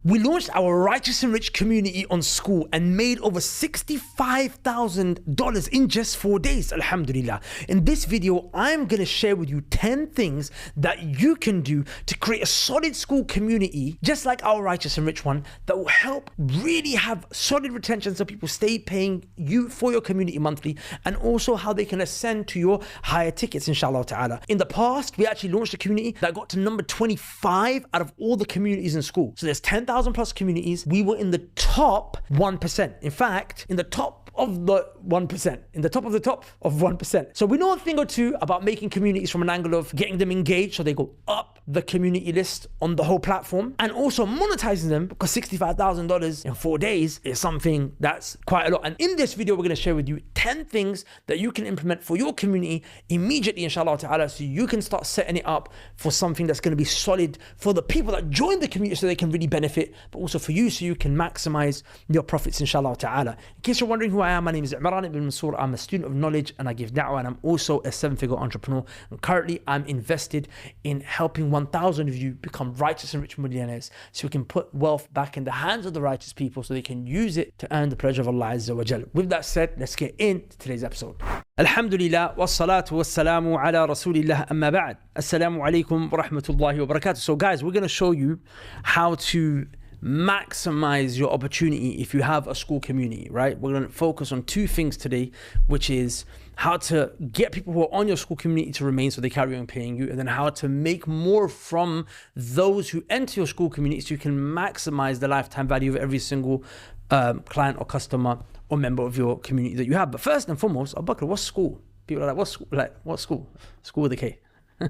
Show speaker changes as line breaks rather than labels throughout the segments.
We launched our Righteous and Rich community on Skool and made over $65,000 in just 4 days, alhamdulillah. In this video, I'm gonna share with you 10 things that you can do to create a solid Skool community, just like our Righteous and Rich one, that will help really have solid retention so people stay paying you for your community monthly, and also how they can ascend to your higher tickets, inshallah ta'ala. In the past, we actually launched a community that got to number 25 out of all the communities in Skool. So there's 10,000 plus communities. We were in the top 1%. In fact, in the top of the 1%, in the top of the top of 1%. So we know a thing or two about making communities from an angle of getting them engaged so they go up the community list on the whole platform, and also monetizing them, because $65,000 in 4 days is something that's quite a lot. And in this video, we're going to share with you 10 things that you can implement for your community immediately, inshallah ta'ala, so you can start setting it up for something that's going to be solid for the people that join the community so they can really benefit, but also for you so you can maximize your profits, inshallah ta'ala. In case you're wondering who I am, my name is Imran Ibn Mansur. I'm a student of knowledge and I give da'wah, and I'm also a 7-figure entrepreneur. And currently I'm invested in helping 1,000 of you become righteous and rich millionaires, so we can put wealth back in the hands of the righteous people so they can use it to earn the pleasure of Allah Azza wa Jal. With that said, let's get into today's episode. Alhamdulillah, wassalatu wassalamu ala rasulillah, amma ba'd. Assalamu alaikum wa rahmatullahi wa barakatuh. So guys, we're going to show you how to maximize your opportunity if you have a Skool community, right? We're going to focus on 2 things today, which is how to get people who are on your Skool community to remain so they carry on paying you, and then how to make more from those who enter your Skool community so you can maximize the lifetime value of every single client or customer or member of your community that you have. But first and foremost, Bakr, what's Skool? People are like, what's Skool? Like, what's Skool? Skool with a K.
Yeah,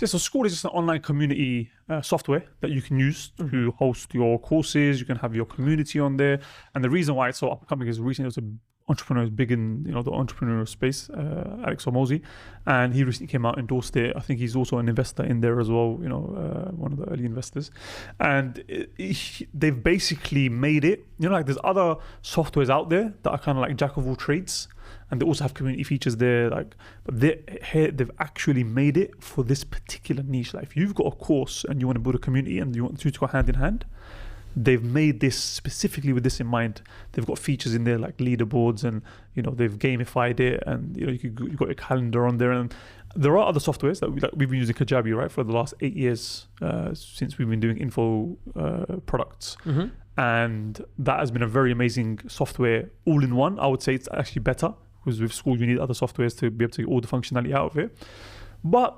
so Skool is just an online community software that you can use to host your courses. You can have your community on there. And the reason why it's so up and coming is recently there was an entrepreneur who's big in the entrepreneurial space, Alex Hormozi, and he recently came out, endorsed it. I think he's also an investor in there as well, one of the early investors. And they've basically made it, like there's other softwares out there that are kind of like jack of all trades, and they also have community features there, but they've actually made it for this particular niche. Like if you've got a course and you want to build a community and you want the two to go hand in hand, they've made this specifically with this in mind. They've got features in there like leaderboards, and they've gamified it, and you've got your calendar on there. And there are other softwares that we've been using Kajabi, right, for the last 8 years since we've been doing info products. And that has been a very amazing software all in one. I would say it's actually better, because with Skool you need other softwares to be able to get all the functionality out of it. But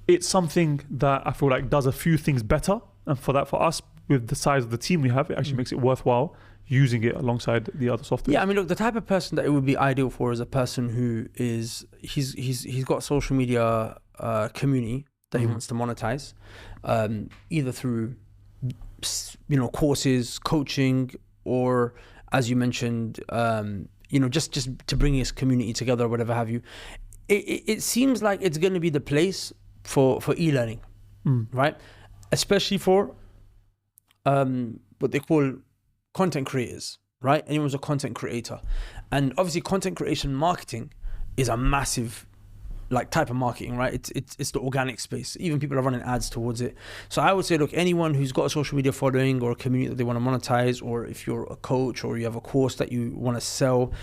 it's something that I feel like does a few things better, and for us, with the size of the team we have, it actually makes it worthwhile using it alongside the other software.
Yeah, I mean, look, the type of person that it would be ideal for is a person who is he's got a social media community that he wants to monetize, either through courses, coaching, or as you mentioned, just to bring his community together or whatever have you. It seems like it's going to be the place for e-learning, right? Especially for what they call content creators, right? Anyone who's a content creator. And obviously content creation marketing is a massive type of marketing, right? It's the organic space. Even people are running ads towards it. So I would say, look, anyone who's got a social media following or a community that they want to monetize, or if you're a coach or you have a course that you want to sell,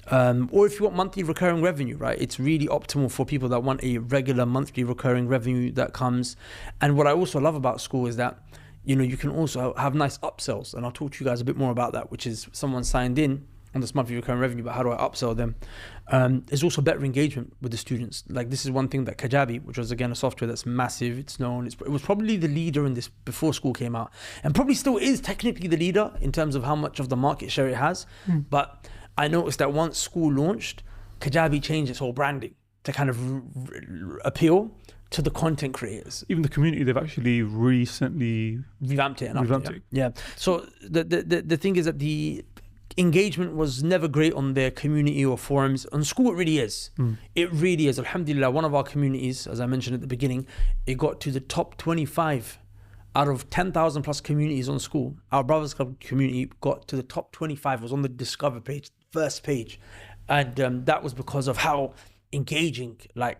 or if you want monthly recurring revenue, right? It's really optimal for people that want a regular monthly recurring revenue that comes. And what I also love about Skool is that you can also have nice upsells, and I'll talk to you guys a bit more about that, which is someone signed in on this monthly recurring revenue, but how do I upsell them? There's also better engagement with the students. Like, this is one thing that Kajabi, which was again a software that's massive, it's known, it was probably the leader in this before Skool came out, and probably still is technically the leader in terms of how much of the market share it has. But I noticed that once Skool launched, Kajabi changed its whole branding to kind of appeal to the content creators.
Even the community, they've actually recently
revamped it.
Yeah.
So the thing is that the engagement was never great on their community or forums. On Skool, it really is. It really is. Alhamdulillah, one of our communities, as I mentioned at the beginning, it got to the top 25 out of 10,000 plus communities on Skool. Our Brothers Club community got to the top 25. It was on the Discover page, first page. And that was because of how engaging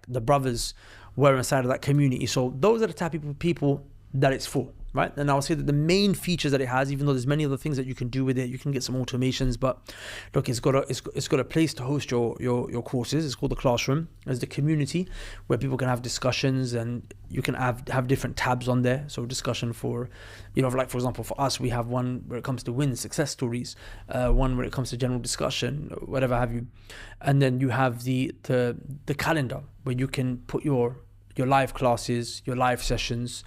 the brothers were inside of that community. So those are the type of people that it's for. right? And I'll say that the main features that it has, even though there's many other things that you can do with it, you can get some automations, but look, it's got a place to host your courses. It's called the classroom. There's the community where people can have discussions, and you can have different tabs on there. So discussion for, like for example, for us, we have one where it comes to wins, success stories, one where it comes to general discussion, whatever have you. And then you have the calendar where you can put your live classes, your live sessions,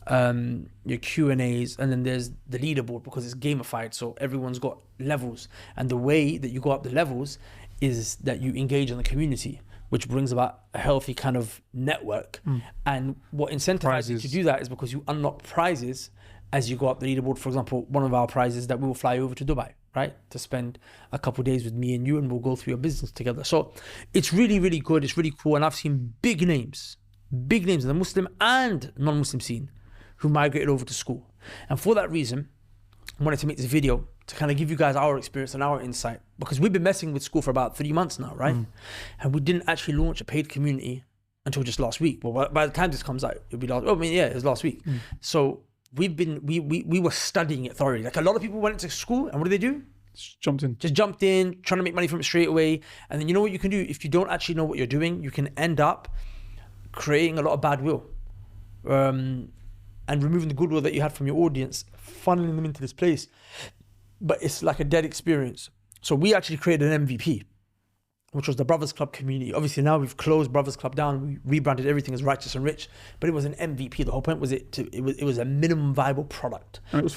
your Q&As, and then there's the leaderboard because it's gamified, so everyone's got levels, and the way that you go up the levels is that you engage in the community, which brings about a healthy kind of network. And what incentivizes you to do that is because you unlock prizes as you go up the leaderboard. For example, one of our prizes is that we will fly over to Dubai, right, to spend a couple of days with me and you, and we'll go through your business together. So it's really, really good. It's really cool, and I've seen big names in the Muslim and non-Muslim scene who migrated over to Skool. And for that reason, I wanted to make this video to kind of give you guys our experience and our insight, because we've been messing with Skool for about 3 months now, right? And we didn't actually launch a paid community until just last week. Well, by the time this comes out, it'll be it was last week. So we were studying it thoroughly. Like a lot of people went into Skool, and what do?
Just
jumped in, trying to make money from it straight away. And then you know what you can do? If you don't actually know what you're doing, you can end up creating a lot of bad will. And removing the goodwill that you had from your audience, funneling them into this place. But it's like a dead experience. So we actually created an MVP, which was the Brothers Club community. Obviously now we've closed Brothers Club down. We rebranded everything as Righteous and Rich, but it was an MVP. The whole point was it was a minimum viable product.
And it was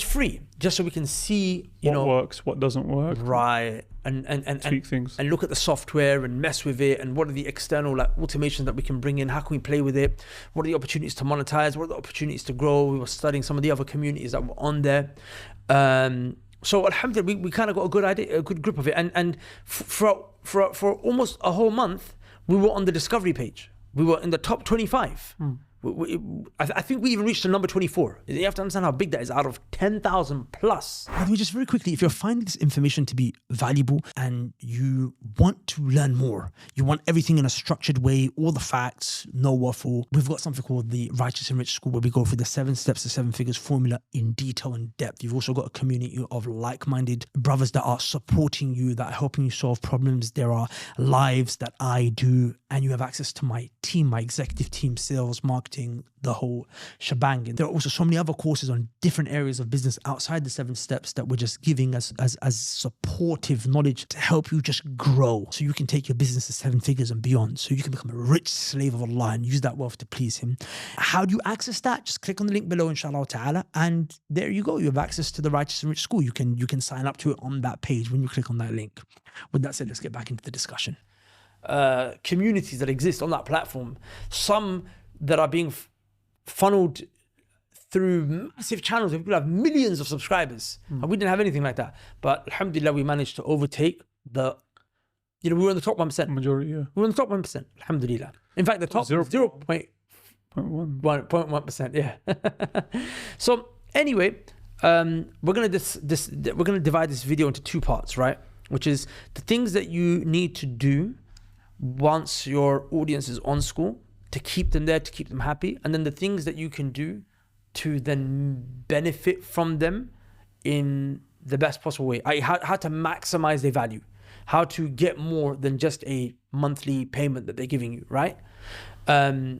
free.
Just so we can see,
what works, what doesn't work.
Right. And
tweak things.
And look at the software and mess with it, and what are the external automations that we can bring in, how can we play with it, what are the opportunities to monetize, what are the opportunities to grow. We were studying some of the other communities that were on there. So alhamdulillah, we kind of got a good idea, a good grip of it, and for almost a whole month we were on the discovery page. We were in the top 25. I think we even reached the number 24. You have to understand how big that is out of 10,000 plus. By the way, just very quickly, if you're finding this information to be valuable and you want to learn more, you want everything in a structured way, all the facts, no waffle, we've got something called the Righteous and Rich School, where we go through the 7 steps to 7 figures formula in detail and depth. You've also got a community of like-minded brothers that are supporting you, that are helping you solve problems. There are lives that I do, and you have access to my team, my executive team, sales, marketing, the whole shebang. And there are also so many other courses on different areas of business outside the 7 steps that we're just giving as supportive knowledge to help you just grow, so you can take your business to 7 figures and beyond, so you can become a rich slave of Allah and use that wealth to please Him. How do you access that? Just click on the link below, inshallah ta'ala, and there you go. You have access to the Righteous and Rich School. You can sign up to it on that page when you click on that link. With that said, let's get back into the discussion. Communities that exist on that platform, some that are being funneled through massive channels. People have millions of subscribers, and we didn't have anything like that. But alhamdulillah, we managed to overtake we were in the top 1%.
Majority, yeah.
We were in the top 1%, alhamdulillah. In fact, the top 0.1%, yeah. So anyway, we're gonna divide this video into 2 parts, right? Which is the things that you need to do once your audience is on Skool to keep them there, to keep them happy, and then the things that you can do to then benefit from them in the best possible way. How to maximize their value, how to get more than just a monthly payment that they're giving you, right? We're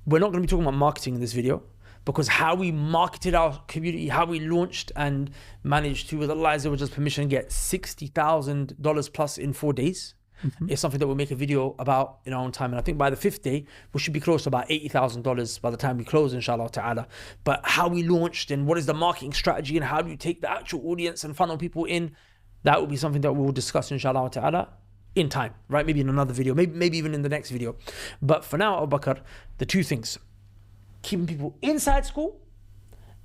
not going to be talking about marketing in this video, because how we marketed our community, how we launched and managed to, with Allah's permission, get $60,000 plus in 4 days. It's something that we'll make a video about in our own time. And I think by the 5th day, we should be close to about $80,000 by the time we close, inshallah ta'ala. But how we launched and what is the marketing strategy and how do you take the actual audience and funnel people in, that will be something that we'll discuss, inshallah ta'ala, in time, right? Maybe in another video, maybe even in the next video. But for now, Abu Bakr, the 2 things: keeping people inside Skool,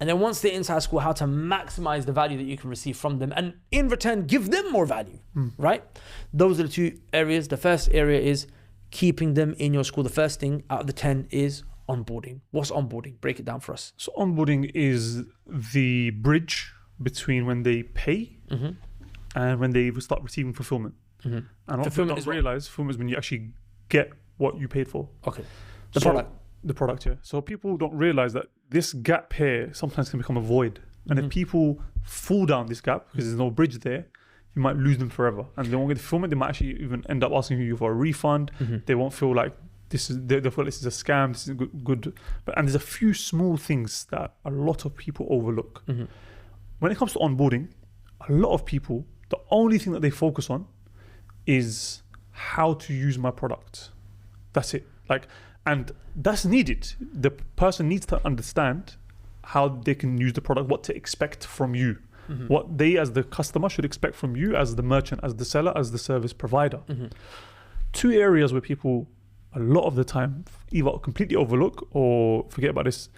and then once they're inside Skool, how to maximize the value that you can receive from them, and in return give them more value, right? Those are the 2 areas. The first area is keeping them in your Skool. The first thing out of the 10 is onboarding. What's onboarding? Break it down for us.
So onboarding is the bridge between when they pay and when they start receiving fulfillment. And fulfillment is fulfillment is when you actually get what you paid for.
Okay.
The product, yeah. So people don't realize that this gap here sometimes can become a void. And if people fall down this gap because there's no bridge there, you might lose them forever. And they won't get the fulfillment. They might actually even end up asking you for a refund. They won't feel like they feel this is a scam, this is good. And there's a few small things that a lot of people overlook. When it comes to onboarding, a lot of people, the only thing that they focus on is how to use my product. That's it. And that's needed. The person needs to understand how they can use the product, what to expect from you, what they as the customer should expect from you as the merchant, as the seller, as the service provider. Two areas where people a lot of the time either completely overlook or forget about this.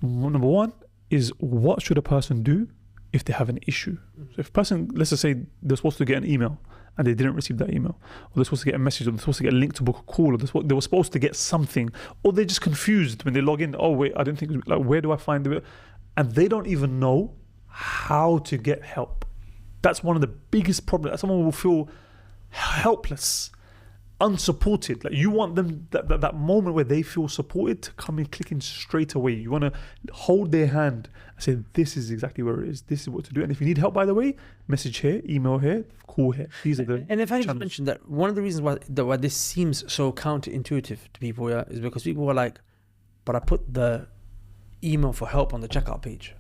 Number one is, what should a person do if they have an issue? So if a person, let's just say they're supposed to get an email and they didn't receive that email, or they're supposed to get a message, or they're supposed to get a link to book a call, or they were supposed to get something, or they're just confused when they log in. Oh wait, I didn't think, where do I find it? And they don't even know how to get help. That's one of the biggest problems. Someone will feel helpless, unsupported. You want them that moment where they feel supported to come in clicking straight away. You want to hold their hand and say, this is exactly where it is, this is what to do. And if you need help, by the way, message here, email here, call here. These are the
and if I just
channels.
mentioned that one of the reasons why this seems so counterintuitive to people, is because people are like, but I put the email for help on the checkout page,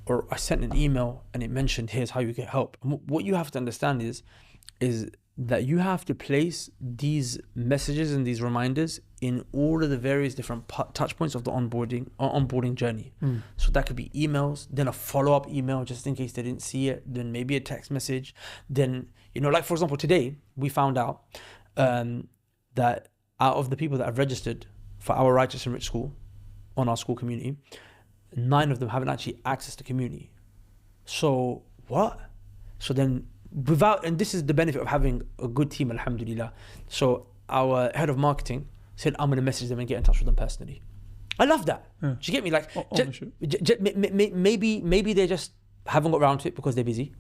or I sent an email and it mentioned here's how you get help. And what you have to understand is that you have to place these messages and these reminders in all of the various different touch points of the onboarding journey. So that could be emails, then a follow-up email just in case they didn't see it, then maybe a text message, then, like for example, today we found out that out of the people that have registered for our Righteous and Rich School on our school community, 9 of them haven't actually accessed the community. So what? So then and this is the benefit of having a good team, alhamdulillah. So our head of marketing said, I'm going to message them and get in touch with them personally. I love that. Do you get me? Maybe they just haven't got around to it because they're busy.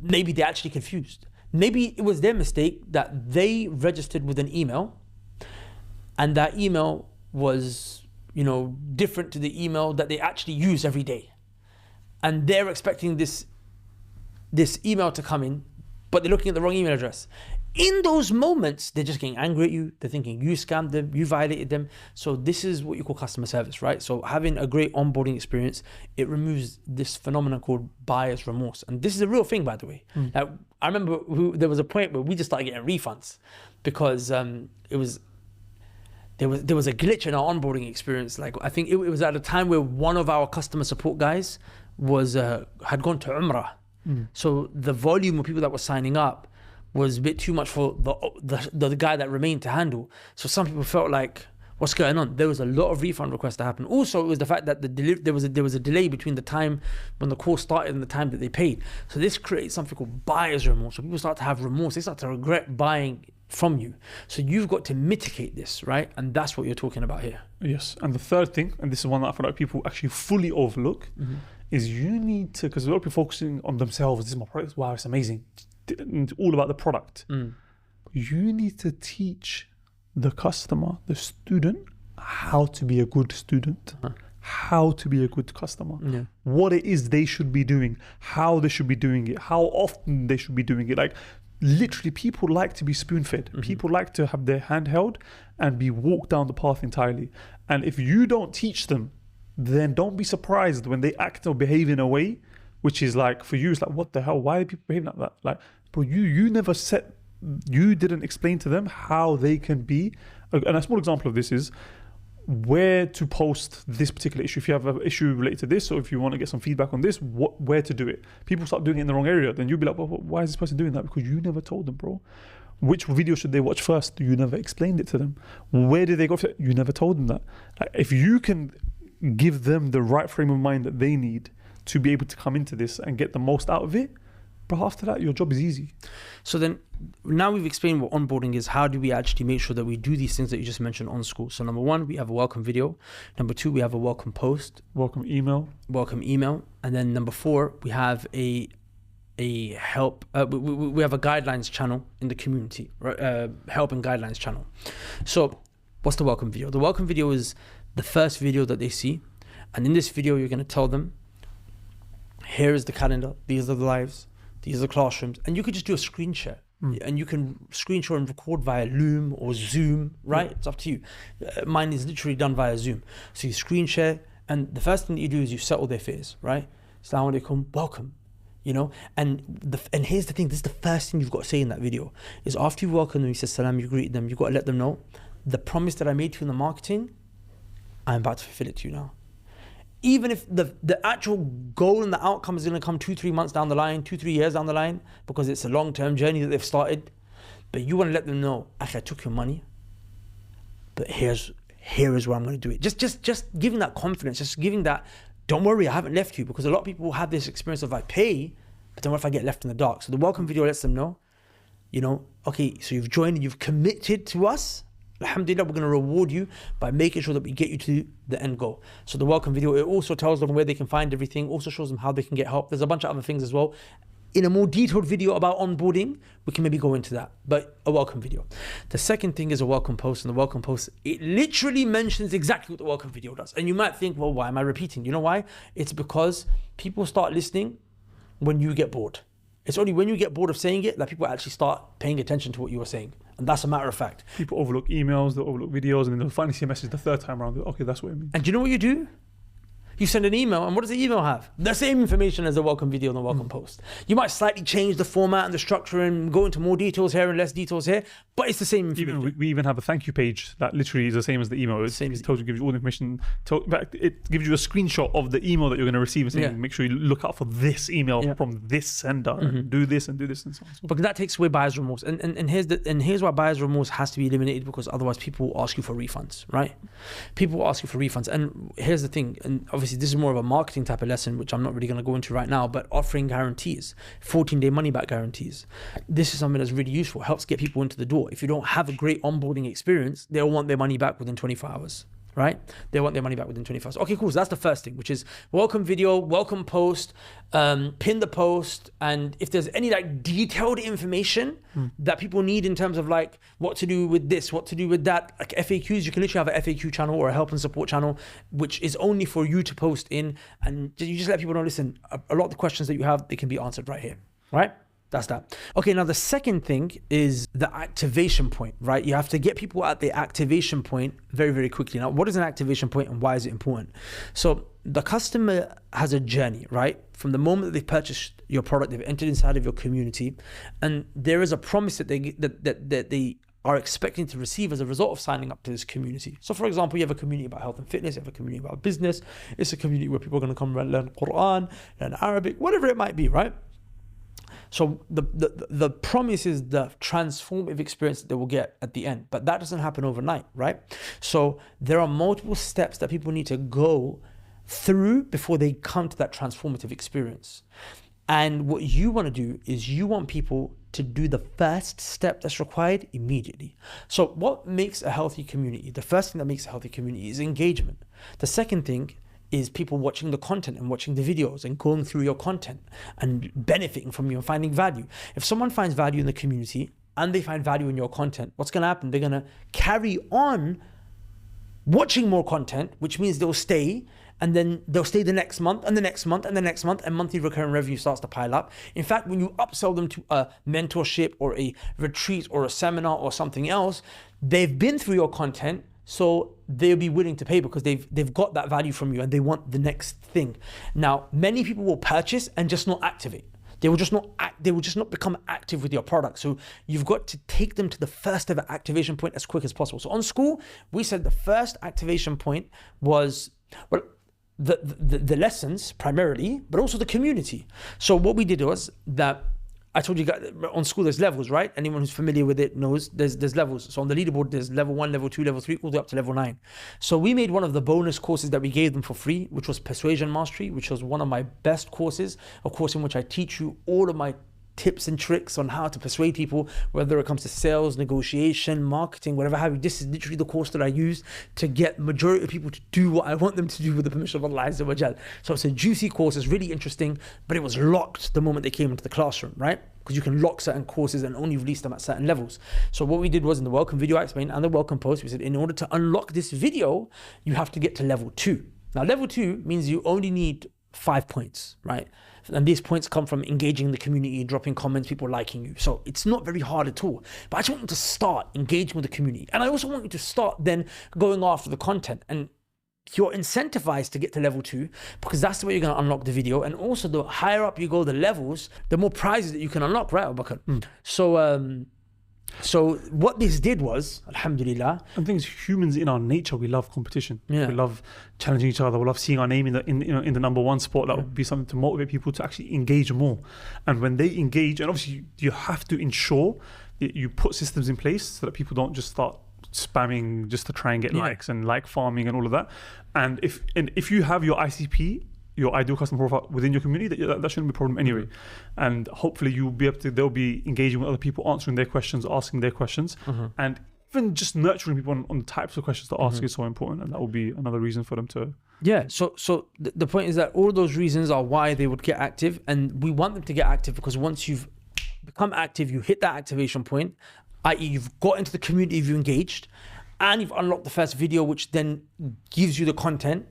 Maybe they're actually confused. Maybe it was their mistake that they registered with an email and that email was, different to the email that they actually use every day. And they're expecting this email to come in, but they're looking at the wrong email address. In those moments, they're just getting angry at you. They're thinking you scammed them, you violated them. So this is what you call customer service, right? So having a great onboarding experience, it removes this phenomenon called buyer's remorse. And this is a real thing, by the way. Now, I remember there was a point where we just started getting refunds because there was a glitch in our onboarding experience. I think it was at a time where one of our customer support guys had gone to Umrah. So the volume of people that were signing up was a bit too much for the guy that remained to handle. So some people felt like, what's going on? There was a lot of refund requests to happen. Also, it was the fact that there was a delay between the time when the course started and the time that they paid. So this creates something called buyer's remorse. So people start to have remorse. They start to regret buying from you. So you've got to mitigate this, right? And that's what you're talking about here.
Yes. And the third thing, and this is one that I feel like people actually fully overlook, is you need to, because a lot of people focusing on themselves, this is my product, wow, it's amazing. It's all about the product. You need to teach the customer, the student, how to be a good student, how to be a good customer, what it is they should be doing, how they should be doing it, how often they should be doing it. Literally, people like to be spoon-fed. People like to have their hand held and be walked down the path entirely. And if you don't teach them, then don't be surprised when they act or behave in a way which is for you, it's what the hell? Why are people behaving like that? Bro, you didn't explain to them how they can be. And a small example of this is where to post this particular issue. If you have an issue related to this, or if you want to get some feedback on this, where to do it. People start doing it in the wrong area, then you'll be like, well, why is this person doing that? Because you never told them, bro. Which video should they watch first? You never explained it to them. Where did they go? You never told them that. If you can give them the right frame of mind that they need to be able to come into this and get the most out of it, but after that, your job is easy.
So then, now we've explained what onboarding is. How do we actually make sure that we do these things that you just mentioned on Skool? So number 1, we have a welcome video. Number 2, we have a welcome post.
Welcome email.
And then number 4, we have a help. We have a guidelines channel in the community, right? Help and guidelines channel. So what's the welcome video? The welcome video is the first video that they see. And in this video, you're going to tell them, here is the calendar, these are the lives, these are the classrooms. And you could just do a screen share. And you can screen share and record via Loom or Zoom, right? It's up to you. Mine is literally done via Zoom. So you screen share, and the first thing that you do is you settle their fears, right? Assalamu alaikum, welcome. You know, and here's the thing, this is the first thing you've got to say in that video, is after you welcome them, you say salam, you greet them, you've got to let them know, the promise that I made to you in the marketing, I'm about to fulfill it to you now. Even if the actual goal and the outcome is going to come 2-3 months down the line, 2-3 years down the line, because it's a long-term journey that they've started, but you want to let them know, I took your money, but here is where I'm going to do it. Just giving that confidence, just giving that, don't worry, I haven't left you, because a lot of people have this experience of I pay, but then what if I get left in the dark? So the welcome video lets them know, you know, okay, so you've joined and you've committed to us. Alhamdulillah, we're going to reward you by making sure that we get you to the end goal. So the welcome video, it also tells them where they can find everything, also shows them how they can get help. There's a bunch of other things as well. In a more detailed video about onboarding, we can maybe go into that, but a welcome video. The second thing is a welcome post, and the welcome post, it literally mentions exactly what the welcome video does. And you might think, well, why am I repeating? You know why? It's because people start listening when you get bored. It's only when you get bored of saying it that people actually start paying attention to what you are saying. And that's a matter of fact.
People overlook emails, they overlook videos, and then they'll finally see a message the third time around. Okay, that's what it means.
And do you know what you do? You send an email, and what does the email have? The same information as the welcome video and the welcome post. You might slightly change the format and the structure and go into more details here and less details here, but it's the same information.
We even have a thank you page that literally is the same as the email. It tells you, gives you all the information. It gives you a screenshot of the email that you're going to receive and saying, make sure you look out for this email from this sender. And do this and do this and so on.
Because that takes away buyer's remorse. And here's why buyer's remorse has to be eliminated, because otherwise people will ask you for refunds, right? People will ask you for refunds. And here's the thing, and obviously this is more of a marketing type of lesson, which I'm not really going to go into right now, but offering guarantees, 14-day money back guarantees. This is something that's really useful, helps get people into the door. If you don't have a great onboarding experience, they'll want their money back within 24 hours. Right? They want their money back within 24 hours. Okay, cool. So that's the first thing, which is welcome video, welcome post, pin the post. And if there's any like detailed information that people need in terms of like what to do with this, what to do with that, like FAQs, you can literally have an FAQ channel or a help and support channel, which is only for you to post in. And you just let people know, listen, a lot of the questions that you have, they can be answered right here, right? That's that. Okay, now the second thing is the activation point, right? You have to get people at the activation point very, very quickly. Now, what is an activation point and why is it important? So the customer has a journey, right? From the moment that they've purchased your product, they've entered inside of your community, and there is a promise that they are expecting to receive as a result of signing up to this community. So for example, you have a community about health and fitness, you have a community about business, it's a community where people are going to come and learn Quran, learn Arabic, whatever it might be, right? So the promise is the transformative experience that they will get at the end, but that doesn't happen overnight, right? So there are multiple steps that people need to go through before they come to that transformative experience. And what you want to do is you want people to do the first step that's required immediately. So what makes a healthy community? The first thing that makes a healthy community is engagement. The second thing is people watching the content and watching the videos and going through your content and benefiting from you and finding value. If someone finds value in the community and they find value in your content, what's going to happen? They're going to carry on watching more content, which means they'll stay, and then they'll stay the next month and the next month and the next month, and monthly recurring revenue starts to pile up. In fact, when you upsell them to a mentorship or a retreat or a seminar or something else, they've been through your content, so they'll be willing to pay because they've got that value from you and they want the next thing. Now, many people will purchase and just not activate. They will just not become active with your product. So you've got to take them to the first ever activation point as quick as possible. So on Skool, we said the first activation point was, well, the lessons primarily, but also the community. So what we did was that I told you guys on Skool there's levels, right? Anyone who's familiar with it knows there's levels. So on the leaderboard there's level 1, level 2, level 3, all the way up to level 9. So we made one of the bonus courses that we gave them for free, which was Persuasion Mastery, which was one of my best courses, a course in which I teach you all of my tips and tricks on how to persuade people, whether it comes to sales, negotiation, marketing, whatever have you. This is literally the course that I use to get majority of people to do what I want them to do with the permission of Allah Azza wa Jal. So it's a juicy course, it's really interesting, but it was locked the moment they came into the classroom, right? because you can lock certain courses and only release them at certain levels. So what we did was in the welcome video I explained and the welcome post, we said in order to unlock this video, you have to get to level 2. Now level 2 means you only need 5 points, right? And these points come from engaging the community, dropping comments, people liking you. So it's not very hard at all. But I just want you to start engaging with the community. And I also want you to start then going after the content. And you're incentivized to get to level 2 because that's the way you're going to unlock the video. And also the higher up you go, the levels, the more prizes that you can unlock, right, Bakr? So what this did was, alhamdulillah.
And things, humans in our nature, we love competition.
Yeah.
We love challenging each other. We love seeing our name in the number 1 spot. That would be something to motivate people to actually engage more. And when they engage, and obviously you have to ensure that you put systems in place so that people don't just start spamming just to try and get likes and like farming and all of that. And if you have your ICP, your ideal customer profile within your community, that shouldn't be a problem anyway. And hopefully you'll be able to, they'll be engaging with other people, answering their questions, asking their questions, and even just nurturing people on the types of questions to ask is so important. And that will be another reason for them to.
Yeah. So the point is that all those reasons are why they would get active, and we want them to get active because once you've become active, you hit that activation point, i.e. you've got into the community, you've engaged, and you've unlocked the first video, which then gives you the content.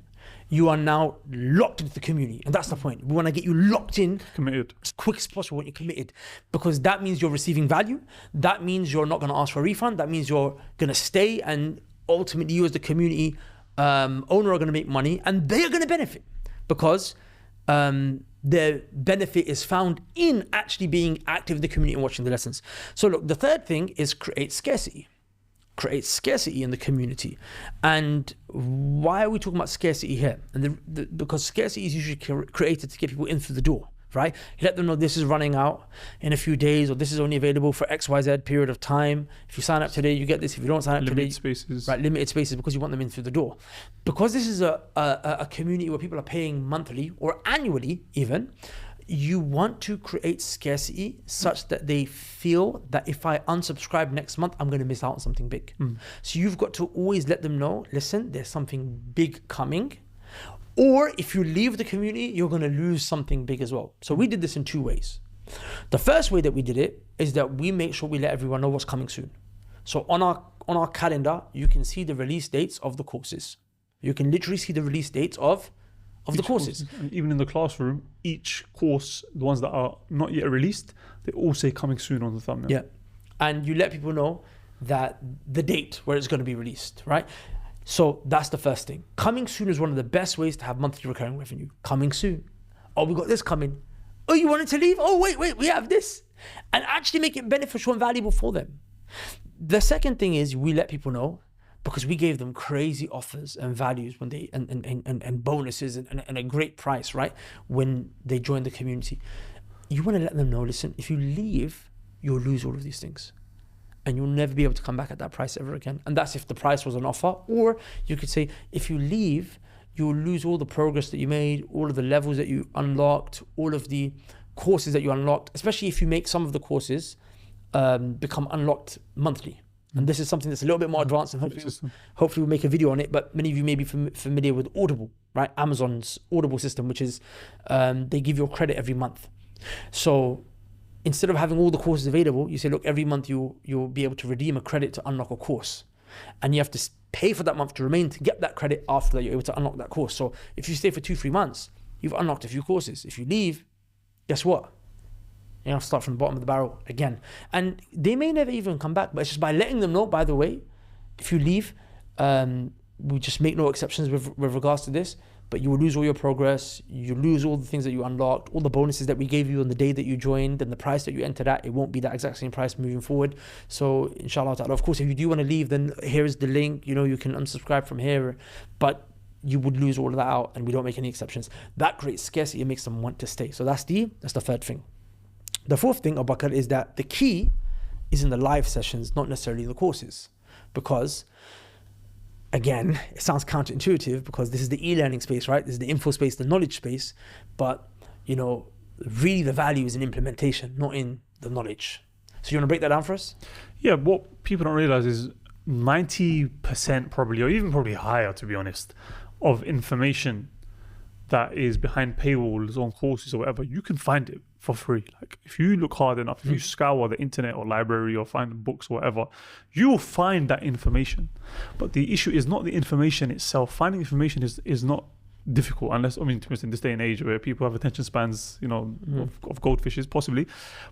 You are now locked into the community. And that's the point. We want to get you locked in,
committed
as quick as possible when you're committed, because that means you're receiving value. That means you're not going to ask for a refund. That means you're going to stay, and ultimately you as the community owner are going to make money, and they are going to benefit because their benefit is found in actually being active in the community and watching the lessons. So look, the third thing is create scarcity. Create scarcity in the community. And why are we talking about scarcity here? And because scarcity is usually created to get people in through the door, right? You let them know this is running out in a few days, or this is only available for XYZ period of time. If you sign up today, you get this. If you don't sign up
limited
today,
spaces.
Right, limited spaces, because you want them in through the door. Because this is a community where people are paying monthly or annually even, you want to create scarcity such that they feel that if I unsubscribe next month, I'm going to miss out on something big. So you've got to always let them know, listen, there's something big coming. Or if you leave the community, you're going to lose something big as well. So we did this in 2 ways. The first way that we did it is that we make sure we let everyone know what's coming soon. So on our calendar, you can see the release dates of the courses. You can literally see the release dates of the courses.
And even in the classroom, each course, the ones that are not yet released, they all say coming soon on the thumbnail.
Yeah. And you let people know that the date where it's going to be released, right? So that's the first thing. Coming soon is one of the best ways to have monthly recurring revenue. Coming soon. Oh, we got this coming. Oh, you wanted to leave? Oh, wait, we have this. And actually make it beneficial and valuable for them. The second thing is we let people know, because we gave them crazy offers and values when they and bonuses and a great price, right? When they join the community. You want to let them know, listen, if you leave, you'll lose all of these things. And you'll never be able to come back at that price ever again. And that's if the price was an offer. Or you could say, if you leave, you'll lose all the progress that you made, all of the levels that you unlocked, all of the courses that you unlocked, especially if you make some of the courses become unlocked monthly. And this is something that's a little bit more advanced, and hopefully we'll make a video on it. But many of you may be familiar with Audible, right? Amazon's Audible system, which is they give you a credit every month. So instead of having all the courses available, you say, look, every month you'll be able to redeem a credit to unlock a course. And you have to pay for that month to remain to get that credit after that you're able to unlock that course. So if you stay for 2-3 months, you've unlocked a few courses. If you leave, guess what? You have to start from the bottom of the barrel again. And they may never even come back, but it's just by letting them know, by the way, if you leave, we just make no exceptions with regards to this, but you will lose all your progress, you lose all the things that you unlocked, all the bonuses that we gave you on the day that you joined, and the price that you entered at, it won't be that exact same price moving forward. So inshallah ta'ala, of course, if you do want to leave, then here is the link, you can unsubscribe from here, but you would lose all of that out, and we don't make any exceptions. That creates scarcity, it makes them want to stay. So that's the third thing. The fourth thing, Abu Bakr, is that the key is in the live sessions, not necessarily the courses. Because, again, it sounds counterintuitive because this is the e-learning space, right? This is the info space, the knowledge space. But, really the value is in implementation, not in the knowledge. So you want to break that down for us?
Yeah, what people don't realize is 90% probably, or even probably higher, to be honest, of information that is behind paywalls on courses or whatever, you can find it for free. Like if you look hard enough, if you scour the internet or library or find books or whatever, you'll find that information. But the issue is not the information itself. Finding information is not difficult, unless, I mean, to be honest, in this day and age where people have attention spans, you know, of goldfishes possibly.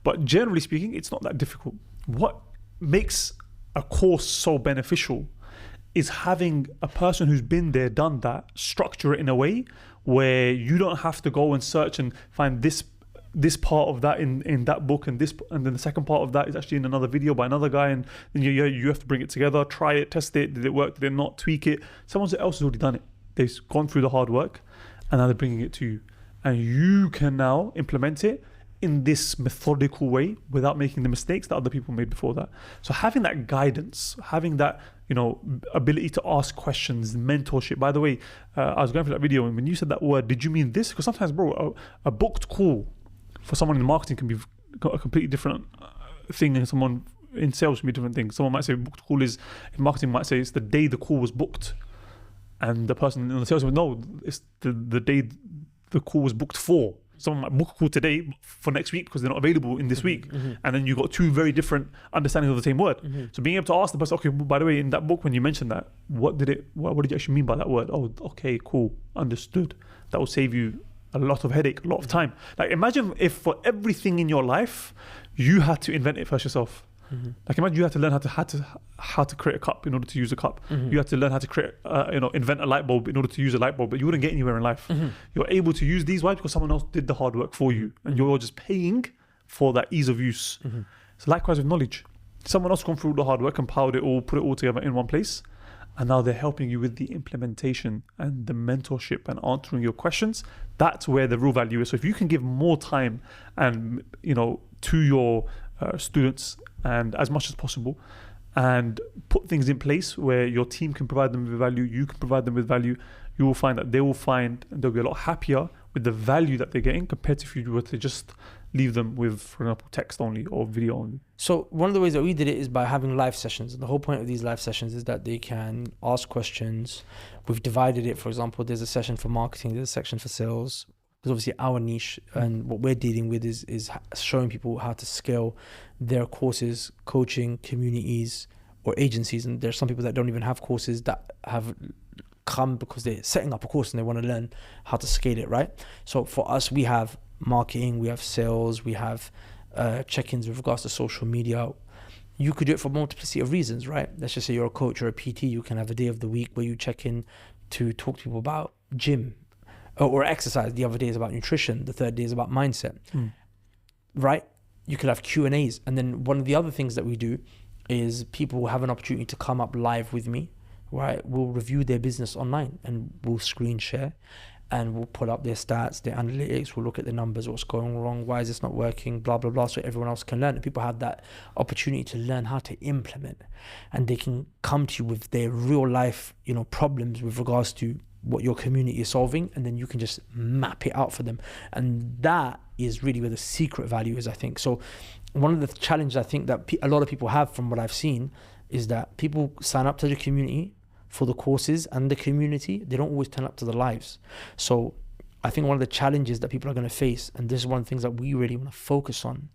But generally speaking, it's not that difficult. What makes a course so beneficial is having a person who's been there, done that, structure it in a way where you don't have to go and search and find this part of that in that book, and then the second part of that is actually in another video by another guy, and then you have to bring it together, try it, test it, did it work, did it not, tweak it. Someone else has already done it. They've gone through the hard work, and now they're bringing it to you, and you can now implement it in this methodical way without making the mistakes that other people made before that. So having that guidance, having that, you know, ability to ask questions, mentorship. By the way, I was going through that video, and when you said that word, did you mean this? Because sometimes, bro, a booked call for someone in marketing can be a completely different thing, and someone in sales can be a different thing. Someone might say booked call is, in marketing might say it's the day the call was booked, and the person in the sales would know it's the day the call was booked for. Someone might book a call today for next week because they're not available in this week. And then you've got two very different understandings of the same word. So being able to ask the person, okay, well, by the way, in that book, when you mentioned that, what did you actually mean by that word? Oh, okay, cool, understood. That will save you a lot of headache, a lot of time. Like imagine if for everything in your life, you had to invent it first yourself. Like imagine you had to learn how to create a cup in order to use a cup. You had to learn how to create, invent a light bulb in order to use a light bulb, but you wouldn't get anywhere in life. You're able to use these. Why? Because someone else did the hard work for you, and you're just paying for that ease of use. So likewise with knowledge, someone else gone through the hard work, compiled it all, put it all together in one place, and now they're helping you with the implementation and the mentorship and answering your questions. That's where the real value is. So if you can give more time and, you know, to your students, and as much as possible, and put things in place where your team can provide them with value, you can provide them with value, you will find that they'll be a lot happier with the value that they're getting compared to if you were to just leave them with, for example, text only or video only.
So one of the ways that we did it is by having live sessions. And the whole point of these live sessions is that they can ask questions. We've divided it. For example, there's a session for marketing, there's a section for sales. Because obviously our niche and what we're dealing with is showing people how to scale their courses, coaching, communities, or agencies. And there's some people that don't even have courses that have come because they're setting up a course and they want to learn how to scale it, right? So for us, we have marketing, we have sales, we have check-ins with regards to social media. You could do it for a multiplicity of reasons, right? Let's just say you're a coach or a PT, you can have a day of the week where you check in to talk to people about gym or exercise. The other day is about nutrition. The third day is about mindset, right? You could have Q&As. And then one of the other things that we do is people will have an opportunity to come up live with me, right? We'll review their business online and we'll screen share and we'll put up their stats, their analytics, we'll look at the numbers, what's going wrong, why is this not working, blah, blah, blah, so everyone else can learn. And people have that opportunity to learn how to implement, and they can come to you with their real life, you know, problems with regards to what your community is solving, and then you can just map it out for them. And that is really where the secret value is, I think. So one of the challenges I think that a lot of people have from what I've seen is that people sign up to the community for the courses and the community, they don't always turn up to the lives. So I think one of the challenges that people are going to face, and this is one of the things that we really want to focus on,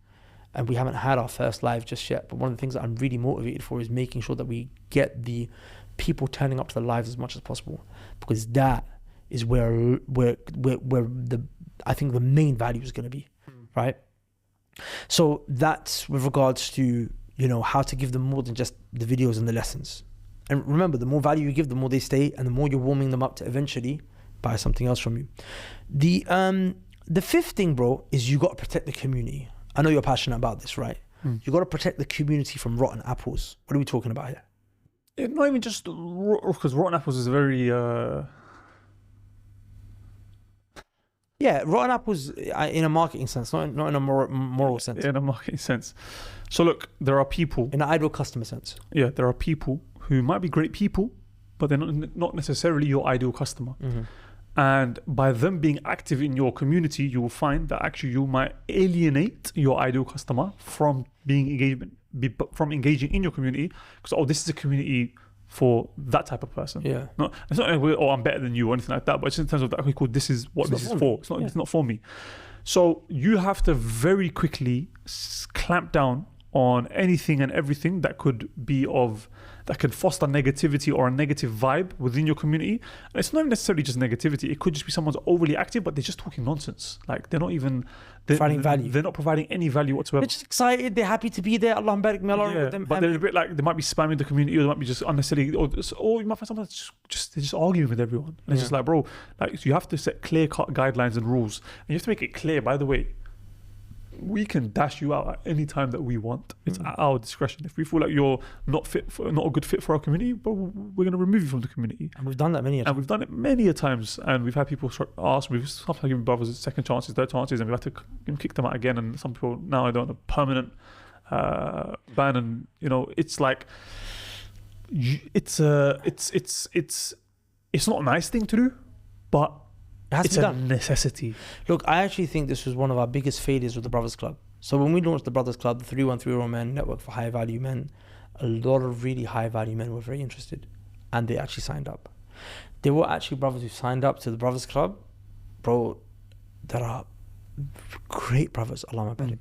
and we haven't had our first live just yet, but one of the things that I'm really motivated for is making sure that we get the people turning up to the lives as much as possible, because that is where I think the main value is going to be, right? So that's with regards to, you know, how to give them more than just the videos and the lessons. And remember, the more value you give, the more they stay, and the more you're warming them up to eventually buy something else from you. The fifth thing, bro, is you got to protect the community. I know you're passionate about this, right? You got to protect the community from rotten apples. What are we talking about here?
Not even just because rotten apples is a very
yeah, rotten apples in a marketing sense, not in a moral sense.
In a marketing sense. So look, there are people
in an ideal customer sense.
Yeah, there are people who might be great people, but they're not necessarily your ideal customer. And by them being active in your community, you will find that actually you might alienate your ideal customer from engaging in your community, because this is a community for that type of person.
Yeah.
No, it's not like I'm better than you or anything like that, but it's in terms of that, okay, cool, this is what this is for. It's not for me. So you have to very quickly clamp down on anything and everything that could foster negativity or a negative vibe within your community. And it's not necessarily just negativity. It could just be someone's overly active, but they're just talking nonsense. Like they're not even
providing value.
They're not providing any value whatsoever.
They're just excited. They're happy to be there. Allah barik with them.
But they're a bit like, they might be spamming the community, or they might be just unnecessarily, or you might find someone that's just arguing with everyone. And it's just like, bro, like you have to set clear-cut guidelines and rules, and you have to make it clear. By the way, we can dash you out at any time that we want. It's at our discretion. If we feel like you're not a good fit for our community, but we're going to remove you from the community.
And we've done that many a time.
And we've done it many a times. And we've had people ask, we've sometimes given brothers second chances, third chances, and we've had to kick them out again. And some people now are on a permanent ban. And it's like it's not a nice thing to do, but it's a necessity.
Look, I actually think this was one of our biggest failures with the Brothers Club. So when we launched the Brothers Club, the 313 Men Network for High Value Men, a lot of really high value men were very interested, and they actually signed up. There were actually brothers who signed up to the Brothers Club. Bro, there are great brothers, Allah barik.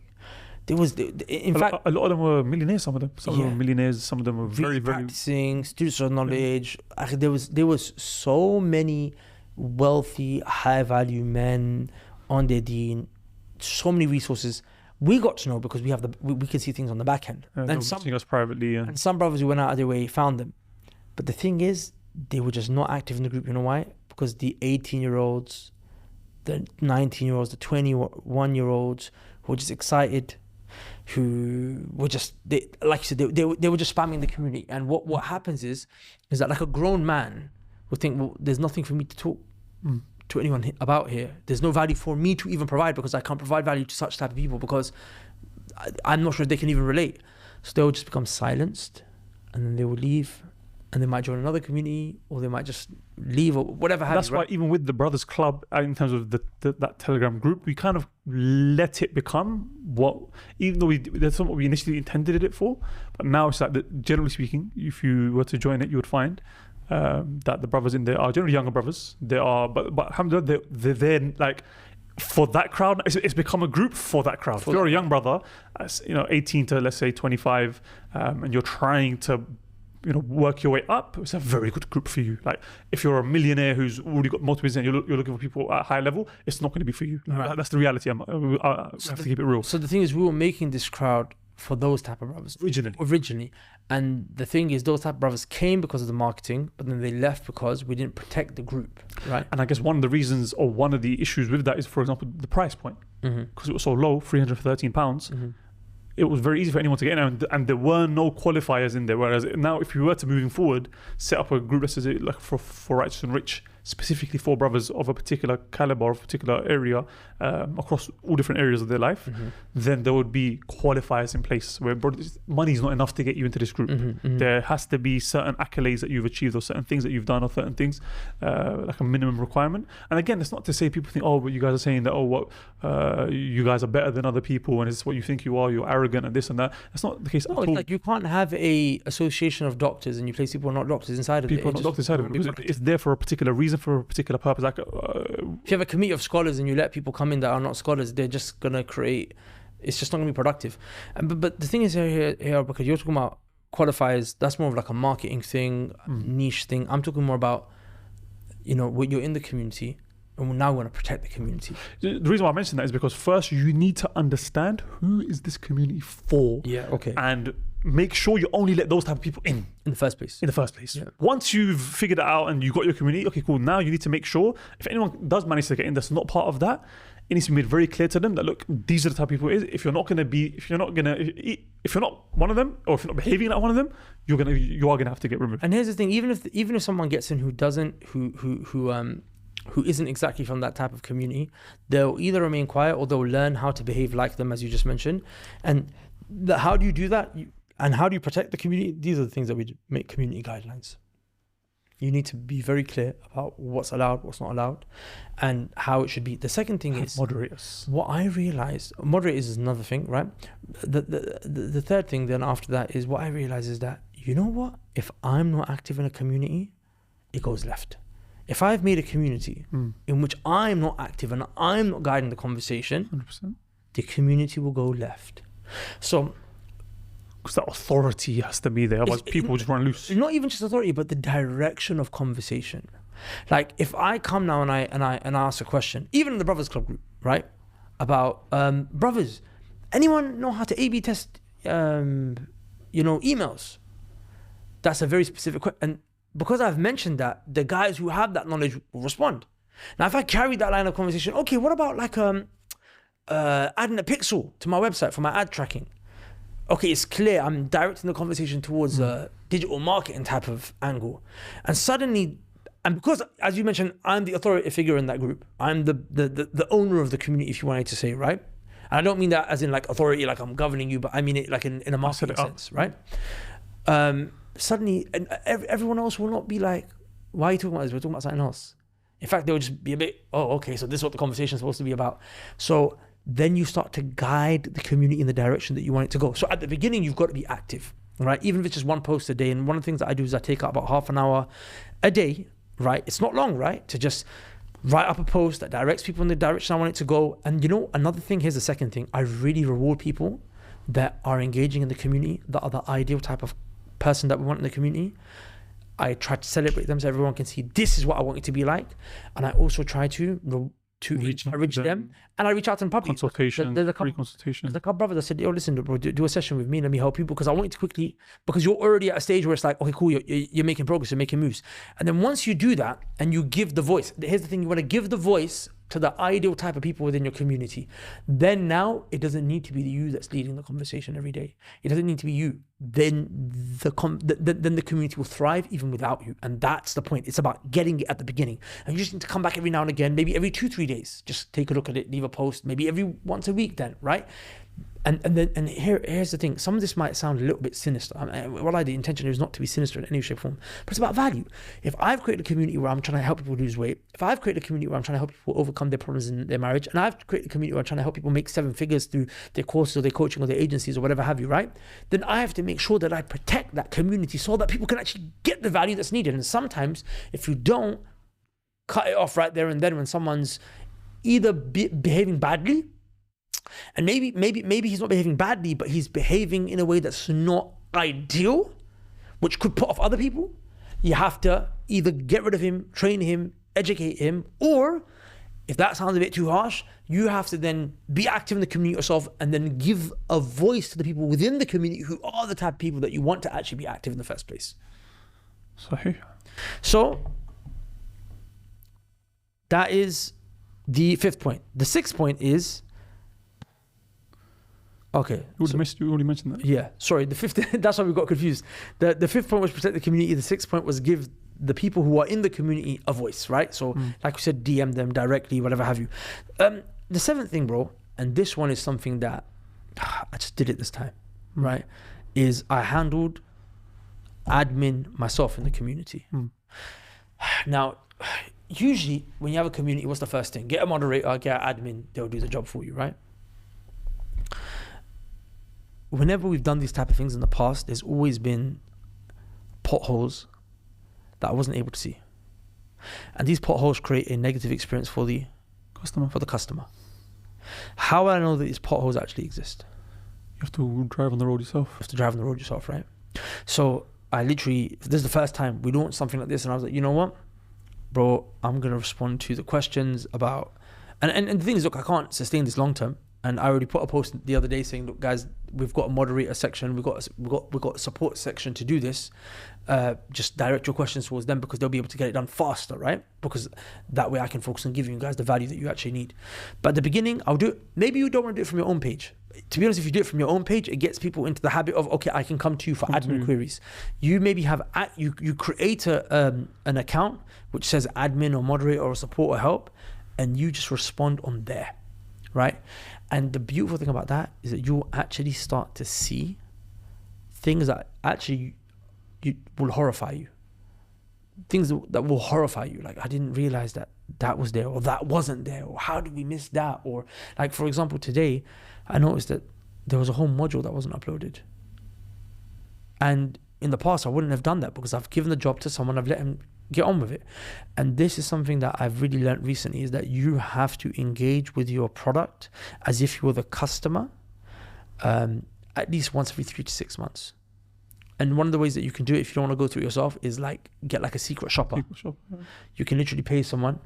There was, in fact,
a lot of them were millionaires. Some of them were millionaires. Some of them were very, very
practicing students of knowledge. There was so many wealthy, high value men on their deen, so many resources. We got to know because we can see things on the back end.
And some us privately,
and some brothers who went out of their way found them. But the thing is, they were just not active in the group. You know why? Because the 18-year-olds, the 19-year-olds, the 21-year-olds who were just excited, who were just, like you said, they were just spamming the community. And what happens is that like a grown man will think, well, there's nothing for me to talk to anyone about here. There's no value for me to even provide, because I can't provide value to such type of people, because I'm not sure if they can even relate. So they'll just become silenced, and then they will leave, and they might join another community, or they might just leave, or whatever happens.
That's why even with the Brothers Club, in terms of that Telegram group, we kind of let it become what, even though that's not what we initially intended it for, but now it's like that, generally speaking, if you were to join it, you would find that the brothers in there are generally younger brothers. They are, but alhamdulillah, they're there like for that crowd. It's become a group for that crowd. If you're a young brother, 18 to let's say 25, and you're trying to work your way up, it's a very good group for you. Like if you're a millionaire who's already got multiple business and you're looking for people at a high level, it's not going to be for you. Right. That's the reality. I have to keep it real.
So the thing is, we were making this crowd for those type of brothers originally, and the thing is, those type of brothers came because of the marketing, but then they left because we didn't protect the group, right?
And I guess one of the reasons, or one of the issues with that is, for example, the price point, because it was so low, £313. It was very easy for anyone to get in, and there were no qualifiers in there. Whereas now, if you were to moving forward, set up a group that says like for righteous and rich, specifically for brothers of a particular caliber, of a particular area, across all different areas of their life, then there would be qualifiers in place where money is not enough to get you into this group. There has to be certain accolades that you've achieved, or certain things that you've done, or certain things, like a minimum requirement. And again, it's not to say people think, oh, but you guys are saying that, you guys are better than other people, and it's what you think you are, you're arrogant and this and that. That's not the case at all.
It's like you can't have a association of doctors and you place people who are not doctors inside of it.
People are not doctors inside of it, because it's there for a particular reason, for a particular purpose. Like
if you have a committee of scholars and you let people come in that are not scholars, they're just gonna create, it's just not gonna be productive. But the thing is here, because you're talking about qualifiers, that's more of like a marketing thing, niche thing. I'm talking more about, when you're in the community, and we're now going to protect the community.
The reason why I mentioned that is because first you need to understand who is this community for.
Yeah, okay.
And make sure you only let those type of people in
the first place.
Yeah. Once you've figured it out and you've got your community, okay, cool. Now you need to make sure if anyone does manage to get in that's not part of that, it needs to be made very clear to them that, look, these are the type of people it is. If you're not one of them, or if you're not behaving like one of them, you are gonna have to get removed.
And here's the thing: even if someone gets in who isn't exactly from that type of community, they'll either remain quiet or they'll learn how to behave like them, as you just mentioned. And how do you do that? And how do you protect the community? These are the things that we make community guidelines. You need to be very clear about what's allowed, what's not allowed, and how it should be. The second thing is
moderators.
What I realized, moderators is another thing, right? The third thing then after that is what I realized is that you know what? If I'm not active in a community, it goes left. If I've made a community in which I'm not active and I'm not guiding the conversation,
100%.
the community will go left. So,
Because that authority has to be there, otherwise people just run loose.
not even just authority, but the direction of conversation. Like if I come now and I ask a question, even in the Brothers Club group, right? About brothers, anyone know how to A/B test emails? That's a very specific question. And because I've mentioned that, the guys who have that knowledge will respond. Now, if I carry that line of conversation, okay, what about like adding a pixel to my website for my ad tracking? Okay, it's clear I'm directing the conversation towards a digital marketing type of angle. And suddenly, and because, as you mentioned, I'm the authority figure in that group. I'm the owner of the community, if you wanted to say, right? And I don't mean that as in like authority, like I'm governing you, but I mean it like in a marketing sense, right? Suddenly, and everyone else will not be like, why are you talking about this? We're talking about something else. In fact, they'll just be a bit, oh, okay, so this is what the conversation is supposed to be about. So then you start to guide the community in the direction that you want it to go. So at the beginning, you've got to be active, right? Even if it's just one post a day. And one of the things that I do is I take out about half an hour a day, right? It's not long, right? To just write up a post that directs people in the direction I want it to go. And another thing, here's the second thing. I really reward people that are engaging in the community, that are the ideal type of person that we want in the community. I try to celebrate them so everyone can see this is what I want it to be like. And I also try to encourage them, and I reach out to them publicly.
Consultation, free consultation.
There's a couple brothers that said, yo, listen, bro, do a session with me, let me help you, because I want you to quickly, because you're already at a stage where it's like, okay, cool, you're making progress, you're making moves. And then once you do that and you give the voice, here's the thing, you want to give the voice to the ideal type of people within your community. Then now it doesn't need to be you that's leading the conversation every day. It doesn't need to be you. Then the community will thrive even without you. And that's the point. It's about getting it at the beginning. And you just need to come back every now and again, maybe every 2-3 days. Just take a look at it, leave a post, maybe every once a week then, right? And here's the thing. Some of this might sound a little bit sinister. The intention is not to be sinister in any shape or form, but it's about value. If I've created a community where I'm trying to help people lose weight, if I've created a community where I'm trying to help people overcome their problems in their marriage, and I've created a community where I'm trying to help people make 7 figures through their courses or their coaching or their agencies or whatever have you, right? Then I have to make sure that I protect that community so that people can actually get the value that's needed. And sometimes if you don't, cut it off right there and then when someone's either behaving badly, and maybe he's not behaving badly, but he's behaving in a way that's not ideal, which could put off other people. You have to either get rid of him, train him, educate him, or if that sounds a bit too harsh, you have to then be active in the community yourself and then give a voice to the people within the community who are the type of people that you want to actually be active in the first place.
Sahih.
So that is the 5th point. The 6th point is, okay.
You already mentioned that.
Yeah, sorry. The 5th, that's why we got confused. The 5th point was protect the community. The 6th point was give the people who are in the community a voice, right? So like we said, DM them directly, whatever have you. The 7th thing, bro, and this one is something that I just did it this time, right? Is I handled admin myself in the community. Now, usually when you have a community, what's the first thing? Get a moderator, get an admin, they'll do the job for you, right? Whenever we've done these type of things in the past, there's always been potholes that I wasn't able to see. And these potholes create a negative experience for the customer. How will I know that these potholes actually exist?
You have to drive on the road yourself.
You have to drive on the road yourself, right? So I literally, this is the first time we launched something like this, and I was like, you know what, bro, I'm going to respond to the questions about, and the thing is, look, I can't sustain this long term. And I already put a post the other day saying, look, guys, we've got a moderator section, we've got a support section to do this. Just direct your questions towards them because they'll be able to get it done faster, right? Because that way I can focus on giving you guys the value that you actually need. But at the beginning, I'll do it. Maybe you don't want to do it from your own page. To be honest, if you do it from your own page, it gets people into the habit of, okay, I can come to you for admin queries. You maybe have, you create an account which says admin or moderator or support or help, and you just respond on there, right? And the beautiful thing about that is that you'll actually start to see things that actually will horrify you. Things that will horrify you. Like, I didn't realize that was there, or that wasn't there, or how did we miss that? Or like, for example, today, I noticed that there was a whole module that wasn't uploaded. And in the past I wouldn't have done that because I've given the job to someone, I've let him get on with it. And this is something that I've really learned recently, is that you have to engage with your product as if you were the customer, at least once every 3 to 6 months. And one of the ways that you can do it, if you don't want to go through it yourself, is like get like a secret shopper. You can literally pay someone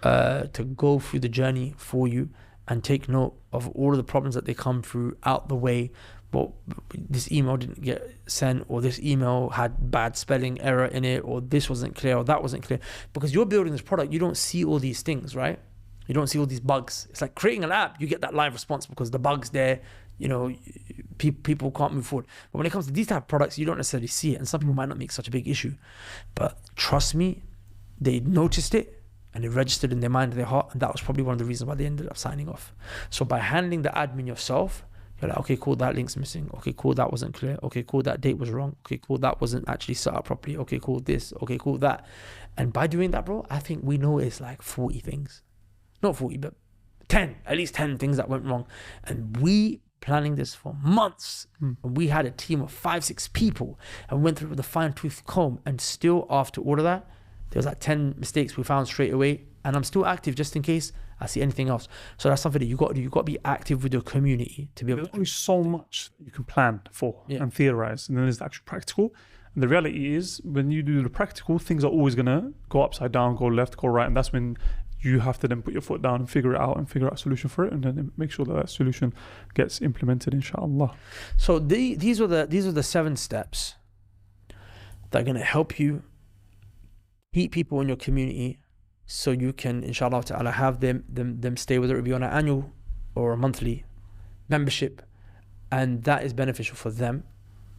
to go through the journey for you and take note of all of the problems that they come through out the way. Well, this email didn't get sent, or this email had bad spelling error in it, or this wasn't clear, or that wasn't clear. Because you're building this product, you don't see all these things, right? You don't see all these bugs. It's like creating an app, you get that live response because the bug's there, you know, people can't move forward. But when it comes to these type of products, you don't necessarily see it, and some people might not make such a big issue. But trust me, they noticed it and it registered in their mind and their heart, and that was probably one of the reasons why they ended up signing off. So by handling the admin yourself, you're like, okay, cool, that link's missing. Okay, cool, that wasn't clear. Okay, cool, that date was wrong. Okay, cool, that wasn't actually set up properly. Okay, cool, this. Okay, cool, that. And by doing that, bro, I think we know it's like 40 things. Not 40, but 10, at least 10 things that went wrong. And we planning this for months. And we had a team of 5-6 people and went through with a fine-tooth comb. And still, after all of that, there was like 10 mistakes we found straight away. And I'm still active just in case I see anything else. So that's something that you got to do. You got to be active with your community to be able.
There's only so much you can plan for and theorize, and then there's the actual practical. And the reality is, when you do the practical, things are always gonna go upside down, go left, go right, and that's when you have to then put your foot down and figure it out and figure out a solution for it, and then make sure that that solution gets implemented, inshallah.
So these are the 7 steps that are gonna help you keep people in your community, so you can, inshallah ta'ala, have them stay, whether it be on an annual or a monthly membership. And that is beneficial for them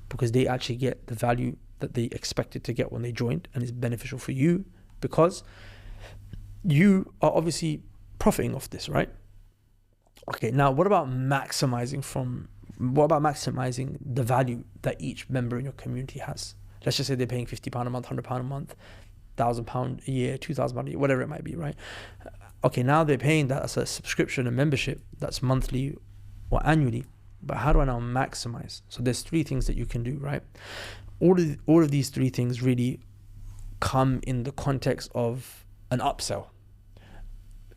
because they actually get the value that they expected to get when they joined, and it's beneficial for you because you are obviously profiting off this, right? Okay, now what about maximizing the value that each member in your community has? Let's just say they're paying £50 a month, £100 a month, £1,000 a year, £2,000 a year, whatever it might be, right? Okay, now they're paying that as a subscription and membership, that's monthly or annually. But how do I now maximize? So there's 3 things that you can do, right? All of these 3 things really come in the context of an upsell.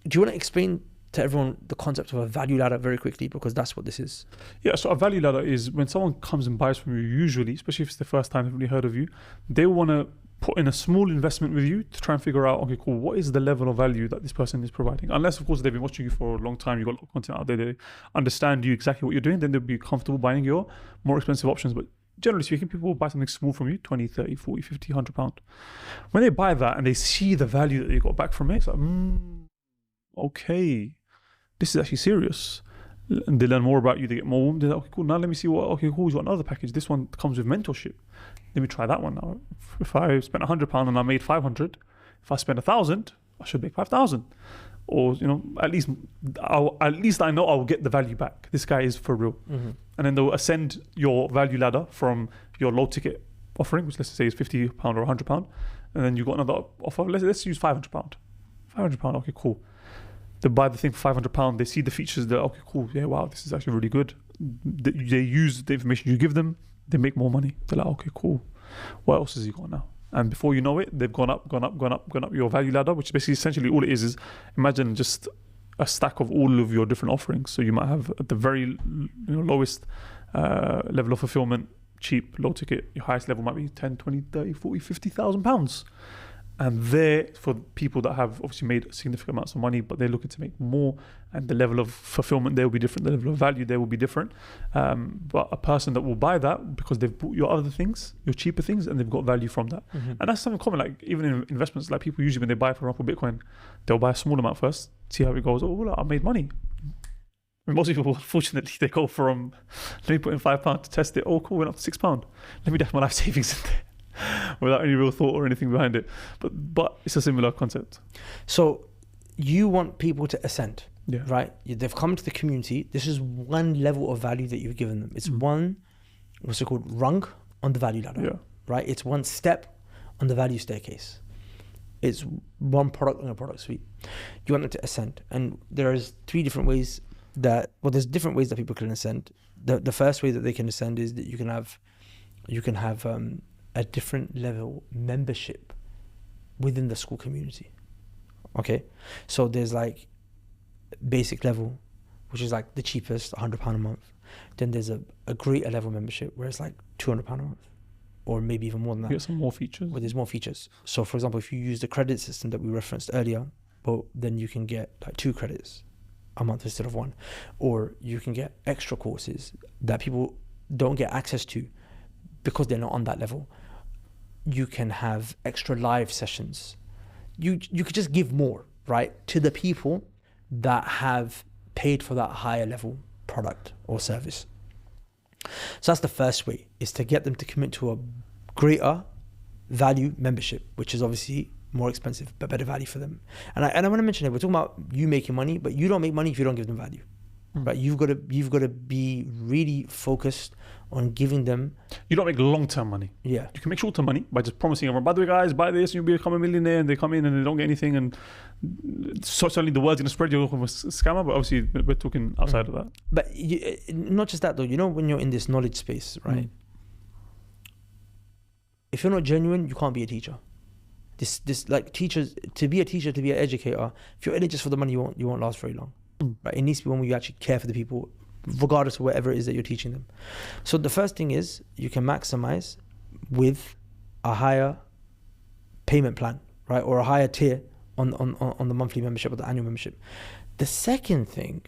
Do you want to explain to everyone the concept of a value ladder very quickly, because that's what this is?
Yeah, so a value ladder is when someone comes and buys from you, usually, especially if it's the first time they've really heard of you, they want to put in a small investment with you to try and figure out, okay, cool, what is the level of value that this person is providing? Unless, of course, they've been watching you for a long time, you've got a lot of content out there, they understand you exactly what you're doing, then they'll be comfortable buying your more expensive options. But generally speaking, people will buy something small from you, 20, 30, 40, 50, £100. When they buy that and they see the value that they got back from it, it's like, okay, this is actually serious. And they learn more about you, they get more warm. They're like, okay, cool, now let me see okay, cool, you've got another package. This one comes with mentorship. Let me try that one now. If I spent £100 and I made 500, if I spend 1,000, I should make 5,000. Or, you know, at least I know I'll get the value back. This guy is for real. And then they'll ascend your value ladder from your low ticket offering, which let's say is £50 or £100. And then you've got another offer. Let's use £500. £500, okay, cool. They buy the thing for £500. They see the features. They're okay, cool. Yeah, wow, this is actually really good. They use the information you give them. They make more money. They're like, okay, cool. What else has he got now? And before you know it, they've gone up your value ladder, which basically essentially all it is imagine just a stack of all of your different offerings. So you might have at the very lowest level of fulfillment, cheap, low ticket. Your highest level might be 10, 20, 30, 40, £50,000. And they're for people that have obviously made significant amounts of money, but they're looking to make more, and the level of fulfillment there will be different, the level of value there will be different. But a person that will buy that because they've bought your other things, your cheaper things, and they've got value from that. And that's something common, like even in investments, like people usually when they buy, for example, Bitcoin, they'll buy a small amount first, see how it goes. Oh, well, I made money. And most people, unfortunately, they go from, let me put in £5 to test it. Oh, cool, went up to £6. Let me dash my life savings in there. Without any real thought or anything behind it, but it's a similar concept.
So you want people to ascend, right? They've come to the community. This is one level of value that you've given them. It's one, what's it called, rung on the value ladder, right? It's one step on the value staircase. It's one product on a product suite. You want them to ascend, and there's 3 different ways there's different ways that people can ascend. The first way that they can ascend is that you can have you can have a different level membership within the school community. Okay, so there's like basic level, which is like the cheapest, £100 a month. Then there's a greater level membership where it's like £200 a month, or maybe even more than that.
You get some more features.
Where there's more features. So for example, if you use the credit system that we referenced earlier, well, then you can get like 2 credits a month instead of 1. Or you can get extra courses that people don't get access to because they're not on that level. You can have extra live sessions. You could just give more, right, to the people that have paid for that higher level product or service. So that's the first way, is to get them to commit to a greater value membership, which is obviously more expensive but better value for them. And I want to mention it, we're talking about you making money, but you don't make money if you don't give them value. Right? You've got to be really focused on giving them.
You don't make long-term money.
Yeah.
You can make short-term money by just promising everyone, by the way, guys, buy this and you'll become a millionaire, and they come in and they don't get anything, and so certainly the word's going to spread, you're a scammer, but obviously we're talking outside of that.
But not just that though, you know, when you're in this knowledge space, right? If you're not genuine, you can't be a teacher. This like teachers, to be a teacher, to be an educator, if you're in it just for the money, you won't last very long. Right? It needs to be one where you actually care for the people, regardless of whatever it is that you're teaching them. So the first thing is you can maximize with a higher payment plan, right? Or a higher tier on the monthly membership or the annual membership. The second thing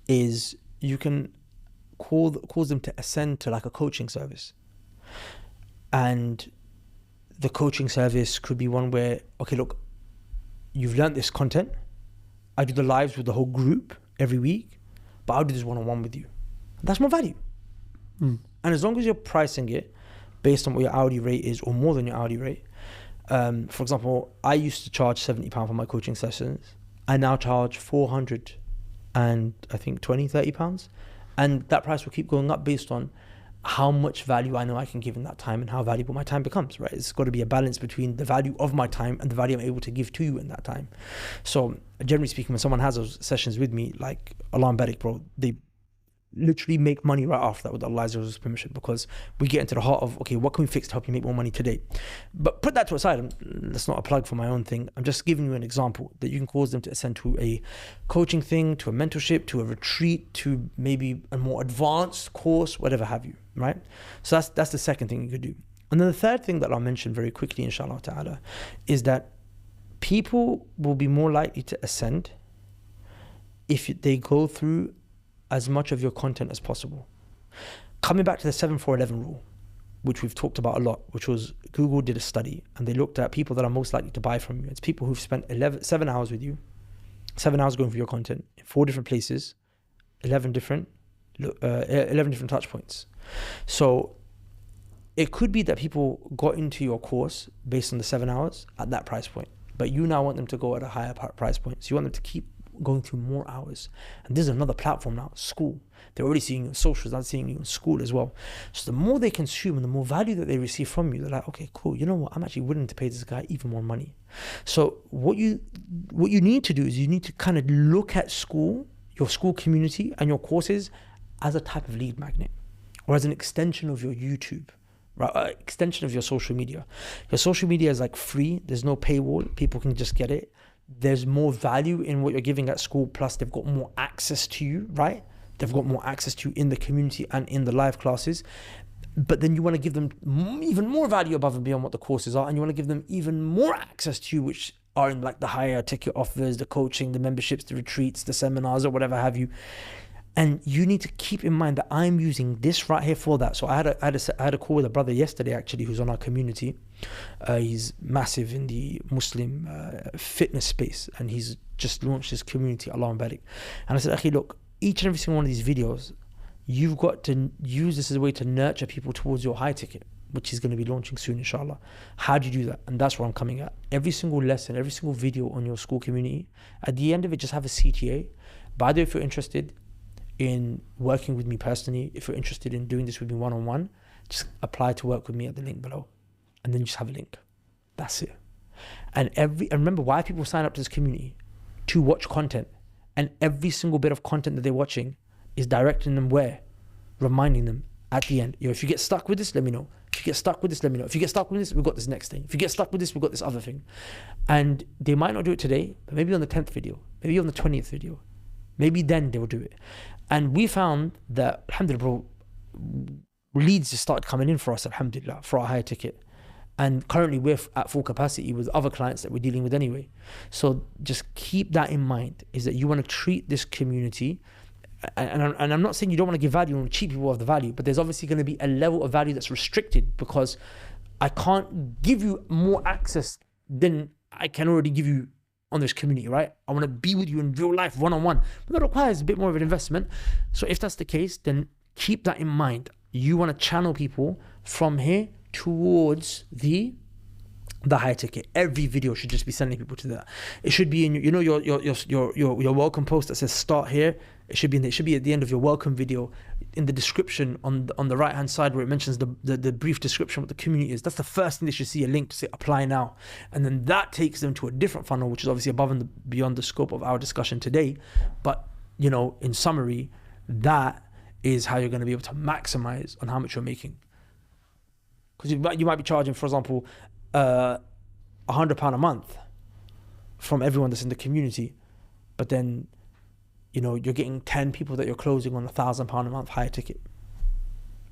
is you can cause them to ascend to like a coaching service. And the coaching service could be one where, okay, look, you've learned this content. I do the lives with the whole group every week, but I'll do this one-on-one with you. That's more value. And as long as you're pricing it based on what your hourly rate is, or more than your hourly rate. For example, I used to charge £70 for my coaching sessions. I now charge 400 and I think 20, 30 pounds. And that price will keep going up based on how much value I know I can give in that time and how valuable my time becomes, right? It's got to be a balance between the value of my time and the value I'm able to give to you in that time. So generally speaking, when someone has those sessions with me, like Allah Barik, bro, they literally make money right after that with Allah's permission, because we get into the heart of, okay, what can we fix to help you make more money today? But put that to aside, that's not a plug for my own thing. I'm just giving you an example that you can cause them to ascend to a coaching thing, to a mentorship, to a retreat, to maybe a more advanced course, whatever have you, right? So that's the second thing you could do. And then the third thing that I'll mention very quickly, inshallah ta'ala, is that people will be more likely to ascend if they go through as much of your content as possible. Coming back to the 7-4-11 rule, which we've talked about a lot, which was Google did a study and they looked at people that are most likely to buy from you. It's people who've spent 7 hours with you, 7 hours going through your content in 4 different places, 11 different touch points. So it could be that people got into your course based on the 7 hours at that price point, but you now want them to go at a higher price point. So you want them to keep going through more hours. And this is another platform now, Skool. They're already seeing you on socials, they're seeing you in Skool as well. So the more they consume and the more value that they receive from you, they're like, okay, cool, you know what, I'm actually willing to pay this guy even more money. So what you need to do is you need to kind of look at Skool, your Skool community and your courses as a type of lead magnet, or as an extension of your YouTube, right? Extension of your social media. Your social media is like free, there's no paywall, people can just get it. There's more value in what you're giving at Skool, plus they've got more access to you, right? They've got more access to you in the community and in the live classes. But then you want to give them even more value above and beyond what the courses are, and you want to give them even more access to you, which are in like the higher ticket offers, the coaching, the memberships, the retreats, the seminars, or whatever have you. And you need to keep in mind that I'm using this right here for that. So I had a call with a brother yesterday, actually, who's on our community. He's massive in the Muslim fitness space, and he's just launched his community, Allah Barik. And I said, okay, look, each and every single one of these videos, you've got to use this as a way to nurture people towards your high ticket, which is going to be launching soon, inshallah. How do you do that? And that's where I'm coming at. Every single lesson, every single video on your Skool community, at the end of it, just have a CTA. By the way, if you're interested in working with me personally, if you're interested in doing this with me one-on-one, just apply to work with me at the link below, and then just have a link. That's it. And remember, why people sign up to this community? To watch content, and every single bit of content that they're watching is directing them where? Reminding them at the end. If you get stuck with this, let me know. If you get stuck with this, let me know. If you get stuck with this, we've got this next thing. If you get stuck with this, we've got this other thing. And they might not do it today, but maybe on the 10th video, maybe on the 20th video, maybe then they will do it. And we found that, alhamdulillah, bro, leads just started coming in for us, alhamdulillah, for our higher ticket. And currently we're at full capacity with other clients that we're dealing with anyway. So just keep that in mind, is that you want to treat this community, and I'm not saying you don't want to give value and cheat people of the value, but there's obviously going to be a level of value that's restricted, because I can't give you more access than I can already give you on this community, right? I want to be with you in real life, one-on-one, but that requires a bit more of an investment. So if that's the case, then keep that in mind. You want to channel people from here towards the high ticket. Every video should just be sending people to that. It should be in your welcome post that says start here. It should be at the end of your welcome video, in the description on the right hand side where it mentions the brief description what the community is. That's the first thing they should see, a link to say apply now, and then that takes them to a different funnel, which is obviously above and beyond the scope of our discussion today. But in summary, that is how you're going to be able to maximize on how much you're making. Because you might be charging, for example, £100 a month from everyone that's in the community, but then you're getting 10 people that you're closing on £1,000 a month higher ticket,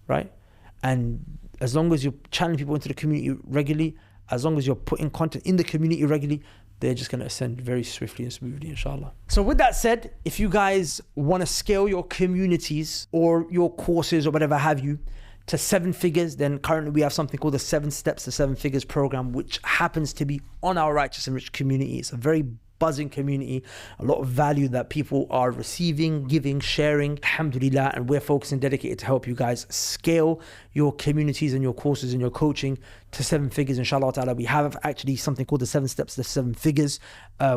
right? And as long as you're channeling people into the community regularly, as long as you're putting content in the community regularly, they're just going to ascend very swiftly and smoothly, inshallah. So with that said, if you guys want to scale your communities or your courses or whatever have you to 7 figures, then currently we have something called the 7 Steps to 7 Figures program, which happens to be on our Righteous and Rich community. It's a very buzzing community, a lot of value that people are receiving, giving, sharing, alhamdulillah, and we're focusing, dedicated to help you guys scale your communities and your courses and your coaching to 7 figures, inshallah ta'ala. We have actually something called the 7 Steps to 7 Figures,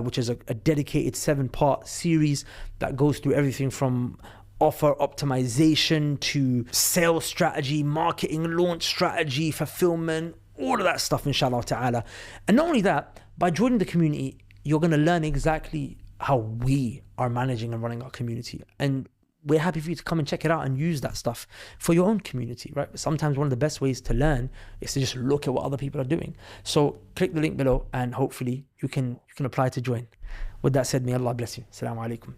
which is a dedicated 7-part series that goes through everything from offer optimization to sales strategy, marketing, launch strategy, fulfillment, all of that stuff, inshallah ta'ala. And not only that, by joining the community, you're going to learn exactly how we are managing and running our community. And we're happy for you to come and check it out and use that stuff for your own community, right? But sometimes one of the best ways to learn is to just look at what other people are doing. So click the link below and hopefully you can apply to join. With that said, may Allah bless you. Assalamu alaikum.